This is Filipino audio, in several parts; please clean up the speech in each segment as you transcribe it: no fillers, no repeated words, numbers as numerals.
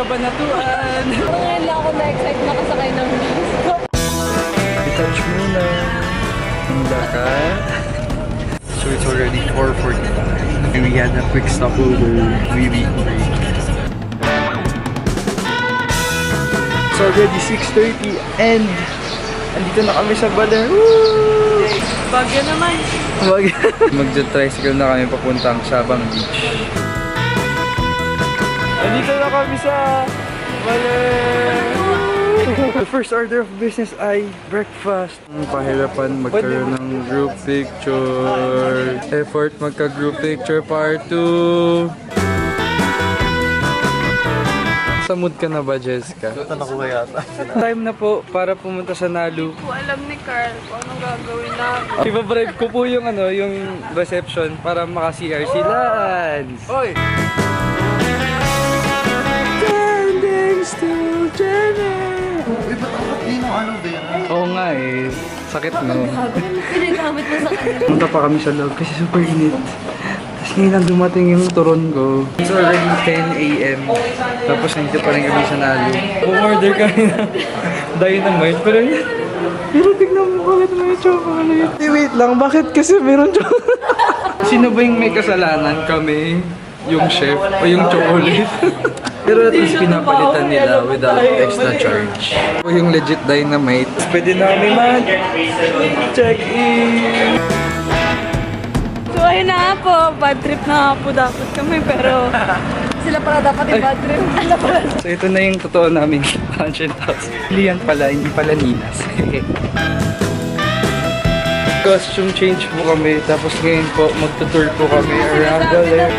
Kabanatuan. Ngayon lang ako na-excite makasakay ng bus. I-touch muna. Handa ka. So it's already 4:45. We had a quick stopover. We break. It's already 6:30 and andito na kami sa Baler. Woo! Bagyo naman. Magja-tricycle na kami papuntang SABANG Beach. Andito na kami sa Baler. The first order of business ay breakfast. Ang pahirapan magkaroon ng group picture. Effort magka-group picture part 2. Sa mood ka na ba, Jessica? Nakuha yata. Time na po para pumunta sa Nalu. Kung alam ni Carl kung anong gagawin namin. Ibabribe ko po yung yung reception para maka-CR si Lance. Oy! Standings to Jenny. Uy, ba't ang kapli ng aloe vera? Oo nga eh. Sakit no. Pinagamit mo sa kanila. Punta pa kami sa loob kasi super init. Tapos ngayon lang dumating yung turon ko. It's already 10 AM. Tapos nandito pa rin kami sa Nalu. Bumorder kami ng dynamite. Pero yan. Pero tignan mo bakit may chocolate. Wait lang, bakit kasi meron chocolate? Sino ba yung may kasalanan? Kami? Yung chef? O yung chocolate? Pero at least pinapalitan nila without extra charge. O yung legit dynamite. Pwede na kami mag-check-in. So ayun na nga po, bad trip na nga po dapat kami pero sila pala dapat yung bad trip. Sila pala. So ito na yung totoo naming Transient House. Hindi yan pala, hindi pala Ninas. Costume change po kami, tapos ngayon po magtutour po kami around Baler.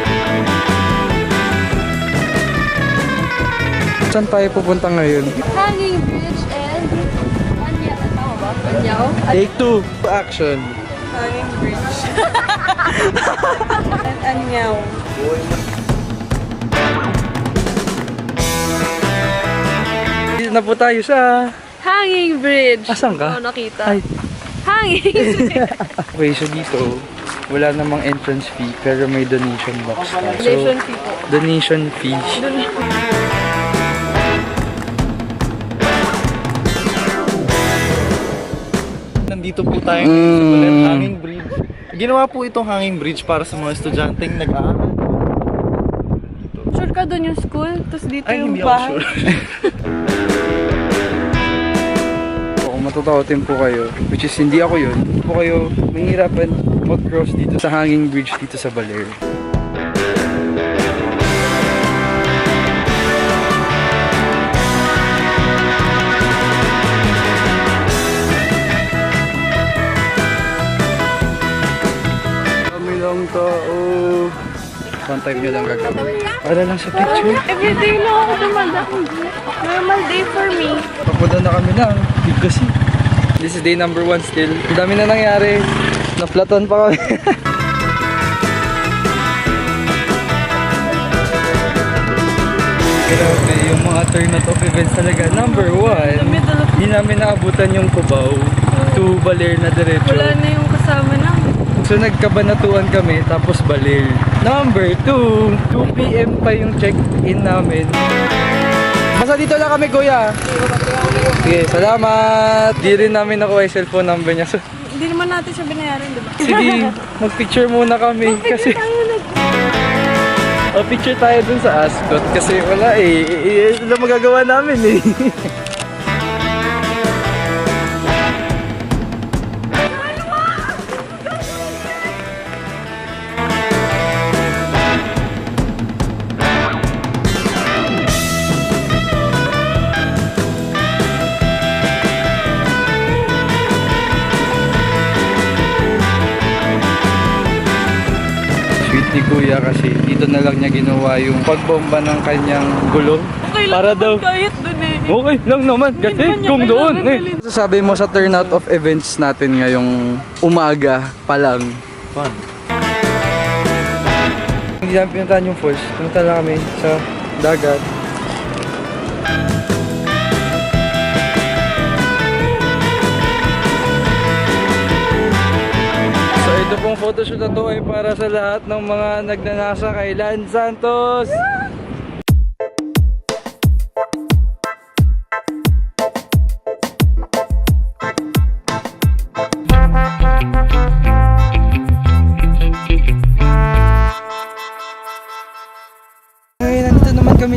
Saan tayo pupunta ngayon? Hanging Bridge and ANIAO. Tama ba? ANIAO? Take 2, action! Hanging Bridge. And ANIAO. Dito na po tayo sa... Hanging Bridge. Asan ka? Oo, nakita. Ay. Hanging Bridge. Okay, so dito, wala namang entrance fee, pero may donation box. Donation fee po. Donation fee. Nandito po tayo sa Baler Hanging Bridge. Ginawa po itong hanging bridge para sa mga estudyanteng nag-aaral. Sure ka doon yung school? Tapos dito Ay, yung hindi ako bahay? sure. Kung matutuotin po kayo, which is hindi ako yun, po kayo mahihirapan mag-cross dito sa hanging bridge dito sa Baler. Kami lang tao. One time nyo lang gagawin. Para lang sa picture. Everyday lang ako dumadaan. Normal day for me. Papunta na kami ng big kasi. This is day number 1 still. Ang dami na nangyari. Na-flaton pa kami. Grabe, yung mga turn-out of events talaga. Number 1, hindi namin naabutan yung Cubao to Baler na diretso. Wala na yung kasama namin. So nagkabanatuan kami, tapos Baler. Number 2, 2 PM pa yung check-in namin. Basta dito lang kami, kuya. Sige, salamat. Di rin namin nakuha yung cellphone number niya. So, Hindi naman natin siya binayaran, di ba? sige, mag-picture muna kami. Kasi, picture tayo dun sa Ascot. Kasi wala eh. Wala magagawa namin eh. Sweet ni kuya kasi dito na lang niya ginawa yung pagbomba ng kanyang gulong. Okay lang Para naman daw. kahit dun eh. Okay lang naman kasi naman niya kung doon kailangan eh. Sabi mo sa turnout of events natin ngayong umaga pa lang. Fun. Hindi namin pinuntahan yung falls. Pumunta lang kami sa dagat. So ito pong photoshoot na to ay para sa lahat ng mga nagnanasa kay Lance Santos.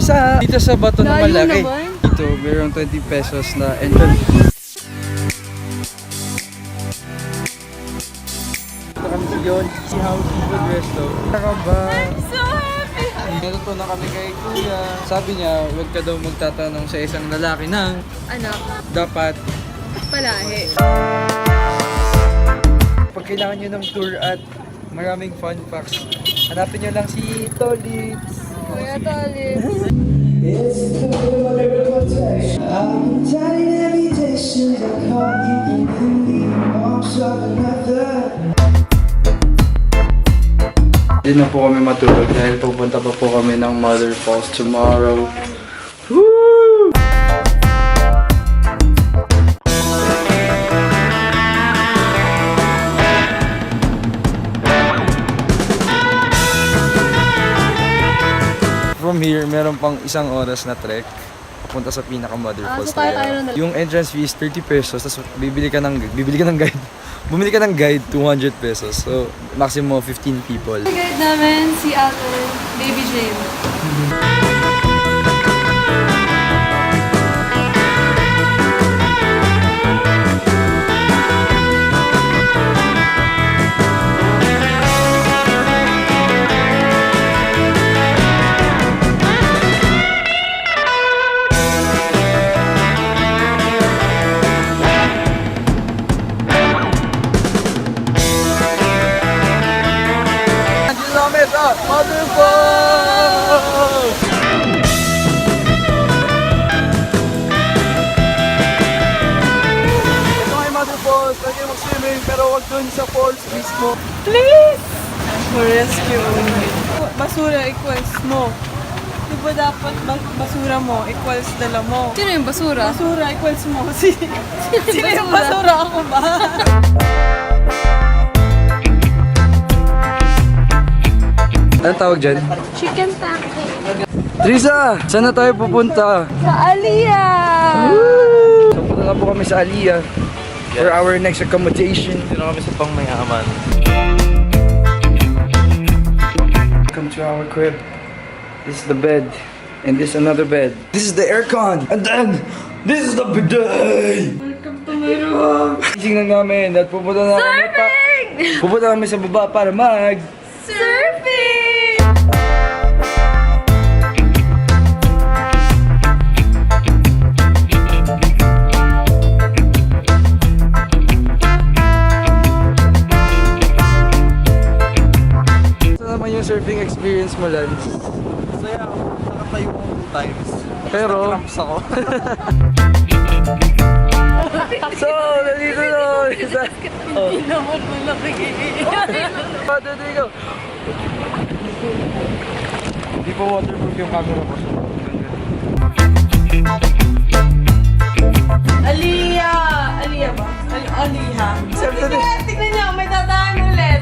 dito sa bato na Layo malaki. naman. Dito, mayroong 20 pesos na entrance. Dito kami sa Yon, si How People Resto. Nakaba. So happy! Natuto na kami kay Kuya. Sabi niya, huwag ka daw magtatanong sa isang lalaki ng Anak, dapat palahi. pag kailangan nyo ng tour at maraming fun facts, hanapin nyo lang si Tolips. Kuya Tolip. Hindi na po kami matulog dahil pupunta pa po kami ng Mother Falls tomorrow. Woo! From here, meron pang isang oras na trek papunta sa pinaka-Mother Falls. so tayo na. Yung entrance fee is 30 pesos, tapos bibili ka ng guide. Bumili ka ng guide, 200 pesos. So, maximum of 15 people. Guide namin si Ate Baby Jane. Mother Falls! Ito ay Mother Falls. Pwede mag-swimming pero wag dun sa falls mismo. Please! For rescue. Basura equals mo. Di ba dapat basura mo equals dala mo? Sino yung basura? Basura equals mo. Sino yung basura? Ako ba? Anong tawag dyan? Chicken pancake. Trisa! Saan na tayo pupunta? Sa Alia! So, punta na po kami sa Aliyah for our next accommodation. Dito na kami sa pangmayaman. Come to our crib. This is the bed. And this is another bed. This is the aircon. And then, this is the bidet! Welcome to my room! Gising na namin at pupunta na kami pa. Pupunta kami sa baba para Surfing! Ano naman yung surfing experience mo, Lance? Masaya ako. Nakatayo ako 2 times. Pero, Cramps ako. so, nandito na. Hindi naman mo nakikiiyak. There you go. Hindi po waterproof yung camera ko. Alia! Alia ba? Aliha. Siyempre, Tignan niyo, may dadaan ulit.